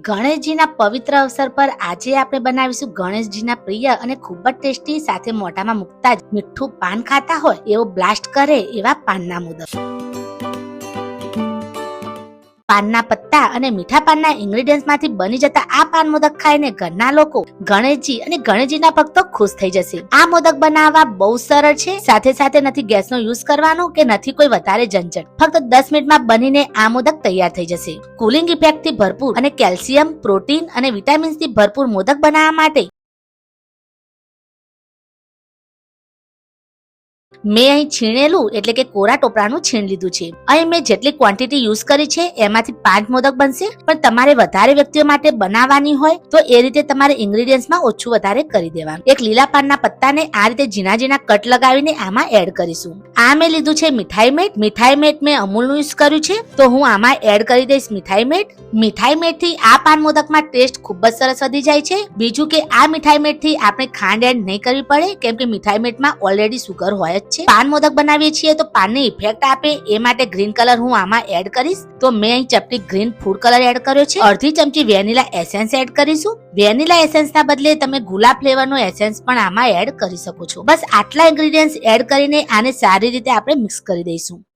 ગણેશજીના પવિત્ર અવસર પર આજે આપણે બનાવીશું ગણેશજીના પ્રિય અને ખૂબ જ ટેસ્ટી સાથે મોઢામાં મૂકતા જ મીઠું પાન ખાતા હોય એવું બ્લાસ્ટ કરે એવા પાનના મોદક. પાનના પત્તા અને મીઠા પાનના ઇન્ગ્રેડિયન્ટ્સ માંથી બની જતા આ પાન મોદક ખાઈને ઘરના લોકો ગણેશજી અને ગણેશજીના ભક્તો ખુશ થઈ જશે. આ મોદક બનાવવા બહુ સરળ છે. સાથે સાથે નથી ગેસનો યુઝ કરવાનો કે નથી કોઈ વધારે ઝંઝટ. ફક્ત 10 મિનિટમાં બનીને આ મોદક તૈયાર થઈ જશે. કુલિંગ ઇફેક્ટ થી ભરપૂર અને કેલ્શિયમ, પ્રોટીન અને વિટામિન્સ થી ભરપૂર મોદક બનાવવા માટે મેં અહીં છીણેલું એટલે કે કોરા ટોપરાનું છીણ લીધું છે. અહીં મેં જેટલી ક્વોન્ટિટી યુઝ કરી છે એમાંથી 5 મોદક બનશે. પણ તમારે વધારે વ્યક્તિઓ માટે બનાવવાની હોય તો એ રીતે તમારે ઇન્ગ્રેડિયન્ટ્સમાં ઓછું વધારે કરી દેવાનું. એક લીલા પાનના પત્તાને આ રીતે ઝીણા ઝીણા કટ લગાવીને આમાં એડ કરીશું. આ મેં લીધું છે મીઠાઈ મેટ. મીઠાઈ મેટ મેં અમૂલનું યુઝ કર્યું છે તો હું આમાં એડ કરી દઈશ મીઠાઈ મેટ. મીઠાઈ મેટ થી આ પાન મોદકમાં ટેસ્ટ ખૂબ જ સરસ વધી જાય છે. બીજું કે આ મીઠાઈ મેટ થી આપણે ખાંડ એડ નહીં કરવી પડે કેમ કે મીઠાઈ મેટમાં ઓલરેડી સુગર હોય જ છે. પાન મોદક બનાવીએ છીએ તો પાનની ઇફેક્ટ આપે એ માટે ગ્રીન કલર હું આમાં એડ કરીશ. તો મેં અહીં ચપટી ગ્રીન ફૂડ કલર એડ કર્યો છે. અડધી ચમચી વેનીલા એસેન્સ એડ કરીશું. વેનીલા એસેન્સ ના બદલે તમે ગુલાબ ફ્લેવરનો એસેન્સ પણ આમાં એડ કરી શકો છો. બસ આટલા ઇન્ગ્રેડિયન્ટ્સ એડ કરીને આને સારી રીતે આપણે મિક્સ કરી દઈશું.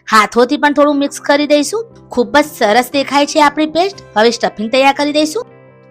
હાથોથી પણ થોડું મિક્સ કરી દઈશું. ખૂબ જ સરસ દેખાય છે આપણી પેસ્ટ. હવે સ્ટફિંગ તૈયાર કરી દઈશું.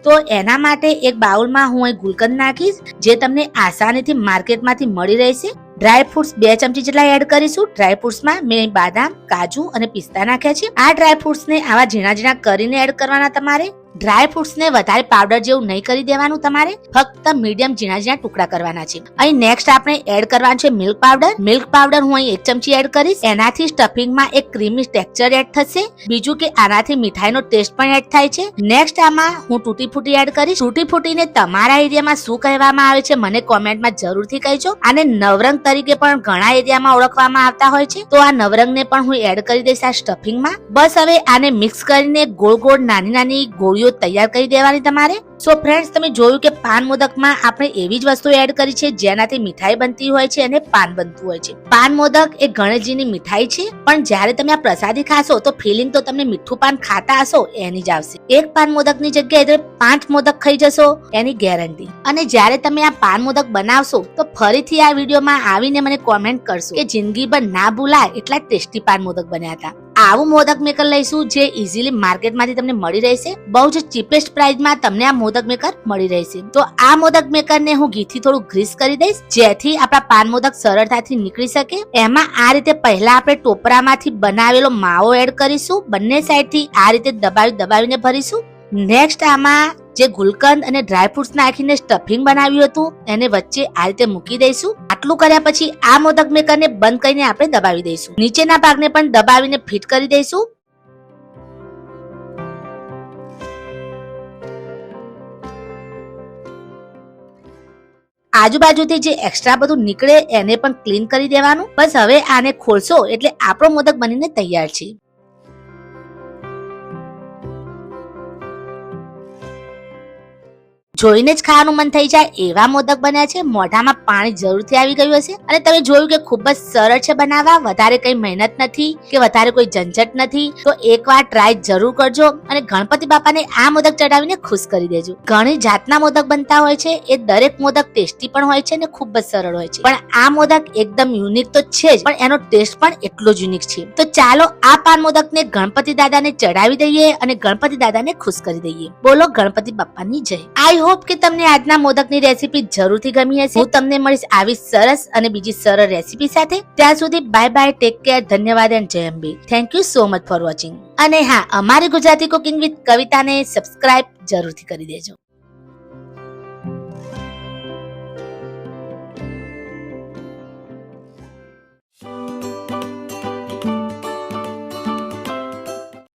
તો એના માટે એક બાઉલમાં હું અહીં ગુલકંદ નાખીશ જે તમને આસાનીથી માર્કેટમાંથી મળી રહેશે. ડ્રાય ફ્રૂટ્સ 2 ચમચી જેટલા એડ કરીશું. ડ્રાય ફ્રૂટ્સમાં મેં બાદામ, કાજુ અને પિસ્તા નાખ્યા છે. આ ડ્રાય ફ્રૂટ્સને આવા ઝીણા ઝીણા કરીને એડ કરવાના તમારે. ડ્રાય ફ્રૂટ્સને વધારે પાવડર જેવું નહીં કરી દેવાનું તમારે. ફક્ત મીડિયમ ઝીણા ઝીણા ટુકડા કરવાના છે. અહીં નેક્સ્ટ આપણે એડ કરવાનું છે મિલ્ક પાવડર. મિલ્ક પાવડર હું અહીં 1 ચમચી એડ કરીશ. એનાથી સ્ટફિંગમાં એક ક્રીમી ટેક્સચર એડ થશે. બીજું કે આનાથી મીઠાઈનો ટેસ્ટ પણ એડ થાય છે. નેક્સ્ટ આમાં હું તૂટી ફૂટી એડ કરીશ. તૂટી ફૂટીને તમારા એરિયામાં શું કહેવામાં આવે છે મને કોમેન્ટમાં જરૂરથી કહેજો. આને નવરંગ તરીકે પણ ઘણા એરિયામાં ઓળખવામાં આવતા હોય છે. તો આ નવરંગને પણ હું એડ કરી દઈશ આ સ્ટફિંગમાં. બસ હવે આને મિક્સ કરીને ગોળ ગોળ નાની નાની ગોળીઓ તૈયાર કરી દેવાની તમારે. સો ફ્રેન્ડ્સ, તમે જોયું કે પાન મોદકમાં આપણે એવી જ વસ્તુ એડ કરી છે જેનાથી મીઠાઈ બનતી હોય છે અને પાન બનતું હોય છે. પાન મોદક એ ગણેશજીની મીઠાઈ છે પણ જ્યારે તમે આ પ્રસાદી ખાશો તો ફિલિંગ તો તમને મીઠું પાન ખાતા હશો એની જ આવશે. એક પાન મોદકની જગ્યાએ તમે 5 મોદક ખાઈ જશો એની ગેરંટી. અને જ્યારે તમે આ પાન મોદક બનાવશો તો ફરીથી આ વિડીયોમાં આવીને મને કોમેન્ટ કરશો કે જિંદગીભર ના ભૂલાય એટલા ટેસ્ટી પાન મોદક બન્યા હતા. આવું મોદક મેકર લઈશું જે ઇઝીલી માર્કેટમાંથી તમને મળી રહેશે. બહુ જ ચીપેસ્ટ પ્રાઇસમાં તમને આ મોદક મેકર મળી રહેશે. તો આ મોદક મેકરને હું ઘીથી થોડું ગ્રીસ કરી દઈશ જેથી આપણા પાન મોદક સરળતાથી નીકળી શકે. એમાં આ રીતે પહેલા આપણે ટોપરામાંથી બનાવેલો માવો એડ કરીશું. બંને સાઈડથી આ રીતે દબાવીને ભરીશું. નેક્સ્ટ આમાં જે ગુલકંદ અને ડ્રાય ફ્રૂટ્સ નાખીને સ્ટફિંગ બનાવ્યું હતું એને વચ્ચે આ રીતે મૂકી દઈશું. આટલું કર્યા પછી આ મોદક મેકરને બંધ કરીને આપણે દબાવી દઈશું. નીચેના ભાગને પણ દબાવીને ફિટ કરી દઈશું. આજુબાજુથી જે એક્સ્ટ્રા બધું નીકળે એને પણ ક્લીન કરી દેવાનું. બસ હવે આને ખોલશો એટલે આપણો મોદક બનીને તૈયાર છે. જોઈને જ ખાવાનું મન થઈ જાય એવા મોદક બન્યા છે. મોઢામાં પાણી જરૂરથી આવી ગયું હશે. અને તમે જોયું કે ખૂબ જ સરળ છે બનાવવા. વધારે કઈ મહેનત નથી કે વધારે કોઈ ઝંઝટ નથી. તો એકવાર ટ્રાય જરૂર કરજો અને ગણપતિ બાપાને આ મોદક ચડાવીને ખુશ કરી દેજો. ઘણી જાતના મોદક બનતા હોય છે. એ દરેક મોદક ટેસ્ટી પણ હોય છે અને ખૂબ જ સરળ હોય છે. પણ આ મોદક એકદમ યુનિક તો છે જ પણ એનો ટેસ્ટ પણ એટલો જ યુનિક છે. તો ચાલો આ પાન મોદકને ગણપતિ દાદાને ચડાવી દઈએ અને ગણપતિ દાદાને ખુશ કરી દઈએ. બોલો ગણપતિ બાપાની જય. આઈ હોપ કે તમને આજના મોદકની રેસીપી જરૂરથી ગમી હશે. હું તમને મળીશ આવી સરસ અને બીજી સરળ રેસીપી સાથે. ત્યાં સુધી બાય બાય, ટેક કેર, ધન્યવાદ એન્ડ જય Ambe. Thank you so much for watching. અને હા, અમારી ગુજરાતી કુકિંગ વિથ કવિતાને સબસ્ક્રાઇબ જરૂરથી કરી દેજો.